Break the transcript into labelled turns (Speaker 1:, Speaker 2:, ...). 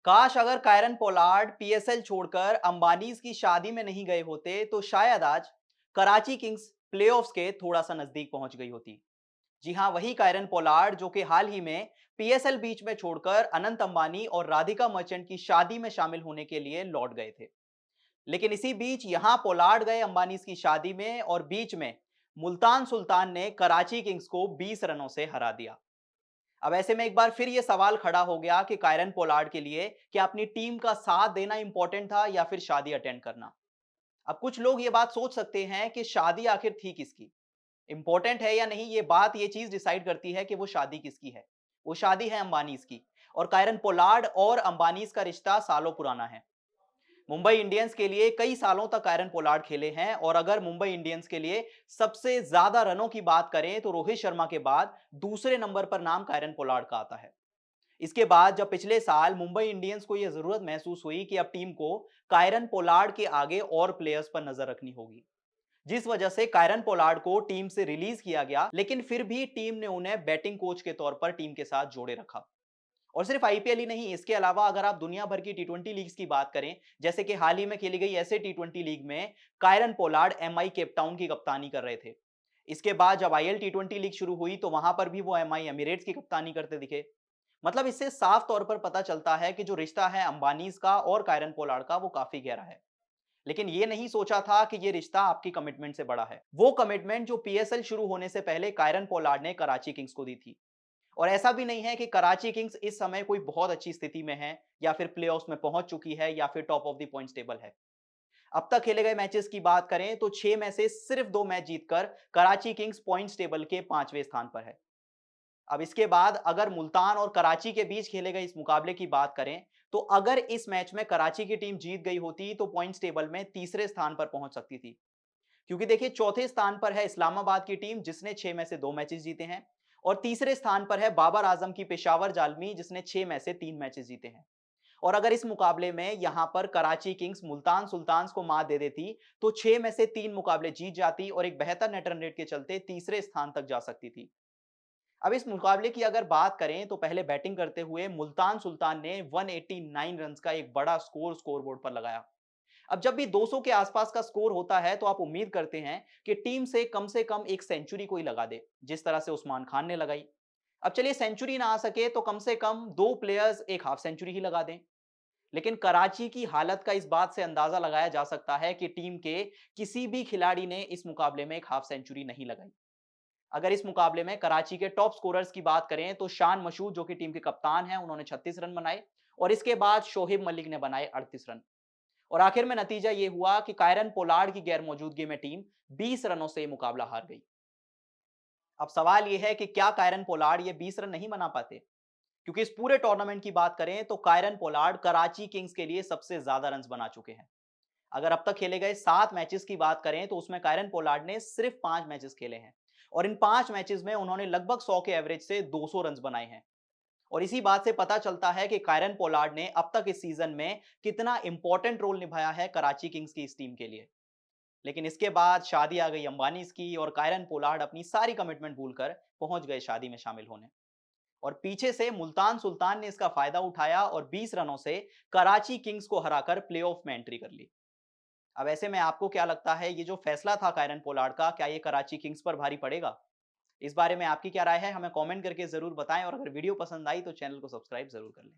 Speaker 1: काश अगर Kieron Pollard PSL छोड़कर अंबानीज की शादी में नहीं गए होते तो शायद आज कराची किंग्स प्लेऑफ्स के थोड़ा सा नजदीक पहुंच गई होती। जी हां, वही कायरन पोलार्ड जो कि हाल ही में पीएसएल बीच में छोड़कर अनंत अंबानी और राधिका मर्चेंट की शादी में शामिल होने के लिए लौट गए थे। लेकिन इसी बीच यहां पोलार्ड गए अंबानीज की शादी में और बीच में मुल्तान सुल्तान ने कराची किंग्स को 20 रनों से हरा दिया। अब ऐसे में एक बार फिर ये सवाल खड़ा हो गया कि कायरन पोलार्ड के लिए क्या अपनी टीम का साथ देना इंपॉर्टेंट था या फिर शादी अटेंड करना। अब कुछ लोग ये बात सोच सकते हैं कि शादी आखिर थी किसकी, इंपॉर्टेंट है या नहीं। ये चीज डिसाइड करती है कि वो शादी किसकी है। वो शादी है अंबानीज की। और कायरन पोलार्ड और अंबानीज का रिश्ता सालों पुराना है। मुंबई इंडियंस के लिए कई सालों तक कायरन पोलार्ड खेले हैं और अगर मुंबई इंडियंस के लिए सबसे ज्यादा रनों की बात करें तो रोहित शर्मा के बाद दूसरे नंबर पर नाम कायरन पोलार्ड का आता है। इसके बाद जब पिछले साल मुंबई इंडियंस को यह जरूरत महसूस हुई कि अब टीम को कायरन पोलार्ड के आगे और प्लेयर्स पर नजर रखनी होगी, जिस वजह से कायरन पोलार्ड को टीम से रिलीज किया गया, लेकिन फिर भी टीम ने उन्हें बैटिंग कोच के तौर पर टीम के साथ जोड़े रखा। और सिर्फ आईपीएल ही नहीं, इसके अलावा अगर आप दुनिया भर की टी20 लीग्स की बात करें, जैसे कि हाल ही में खेली गई ऐसे टी20 लीग में Kieron Pollard MI Cape Town की कप्तानी कर रहे थे। इसके बाद जब आईएल टी20 लीग शुरू हुई तो वहां पर भी वो एमआई एमिरेट्स की कप्तानी करते दिखे। मतलब इससे साफ तौर पर पता चलता है कि जो रिश्ता है अंबानीज का और कायरन पोलार्ड का वो काफी गहरा है। लेकिन ये नहीं सोचा था कि ये रिश्ता आपकी कमिटमेंट से बड़ा है, वो कमिटमेंट जो पीएसएल शुरू होने से पहले कायरन पोलार्ड ने कराची किंग्स को दी थी। और ऐसा भी नहीं है कि कराची किंग्स इस समय कोई बहुत अच्छी स्थिति में है या फिर प्लेऑफ्स में पहुंच चुकी है या फिर top of the points table है। अब तक खेले गए मैचेस की बात करें तो 6 में से सिर्फ 2 मैच जीतकर कराची किंग्स पॉइंट्स टेबल के 5वें स्थान पर है। अब इसके बाद अगर मुल्तान और कराची के बीच खेले गए इस मुकाबले की बात करें तो अगर इस मैच में कराची की टीम जीत गई होती तो पॉइंट्स टेबल में तीसरे स्थान पर पहुंच सकती थी। क्योंकि देखिए, चौथे स्थान पर है इस्लामाबाद की टीम जिसने 6 में से 2 मैचेस जीते हैं और तीसरे स्थान पर है बाबर आजम की पेशावर जालमी जिसने 6 में से 3 मैचेस जीते हैं। और अगर इस मुकाबले में यहां पर कराची किंग्स मुल्तान सुल्तान्स को मात दे देती तो 6 में से 3 मुकाबले जीत जाती और एक बेहतर नेट रन रेट के चलते तीसरे स्थान तक जा सकती थी। अब इस मुकाबले की अगर बात करें तो पहले बैटिंग करते हुए मुल्तान सुल्तान ने 189 रन का एक बड़ा स्कोरबोर्ड पर लगाया। अब जब भी 200 के आसपास का स्कोर होता है तो आप उम्मीद करते हैं कि टीम से कम एक सेंचुरी कोई लगा दे, जिस तरह से उस्मान खान ने लगाई। अब चलिए सेंचुरी ना आ सके तो कम से कम 2 प्लेयर्स एक हाफ सेंचुरी ही लगा दें। लेकिन कराची की हालत का इस बात से अंदाजा लगाया जा सकता है कि टीम के किसी भी खिलाड़ी ने इस मुकाबले में एक हाफ सेंचुरी नहीं लगाई। अगर इस मुकाबले में कराची के टॉप स्कोरर्स की बात करें तो शान मशहूद जो कि टीम के कप्तान हैं, उन्होंने 36 रन बनाए और इसके बाद शोहेब मलिक ने बनाए 38 रन। और आखिर में नतीजा यह हुआ कि कायरन पोलार्ड की गैर मौजूदगी में टीम 20 रनों से मुकाबला हार गई। अब सवाल यह है कि क्या कायरन पोलार्ड ये 20 रन नहीं बना पाते? क्योंकि इस पूरे टूर्नामेंट की बात करें तो कायरन पोलार्ड कराची किंग्स के लिए सबसे ज्यादा रन बना चुके हैं। अगर अब तक खेले गए 7 मैचेस की बात करें तो उसमें कायरन पोलार्ड ने सिर्फ 5 मैचेस खेले हैं और इन 5 मैचेस में उन्होंने लगभग 100 के एवरेज से 200 रन बनाए हैं। और इसी बात से पता चलता है कि कायरन पोलार्ड ने अब तक इस सीजन में कितना इंपॉर्टेंट रोल निभाया है कराची किंग्स की इस टीम के लिए। लेकिन इसके बाद शादी आ गई अंबानीज की और कायरन पोलार्ड अपनी सारी कमिटमेंट भूलकर पहुंच गए शादी में शामिल होने। और पीछे से मुल्तान सुल्तान ने इसका फायदा उठाया और 20 रनों से कराची किंग्स को हराकर प्लेऑफ में एंट्री कर ली। अब ऐसे में आपको क्या लगता है, ये जो फैसला था कायरन पोलार्ड का, क्या ये कराची किंग्स पर भारी पड़ेगा? इस बारे में आपकी क्या राय है, हमें कमेंट करके जरूर बताएं और अगर वीडियो पसंद आई तो चैनल को सब्सक्राइब जरूर कर लें।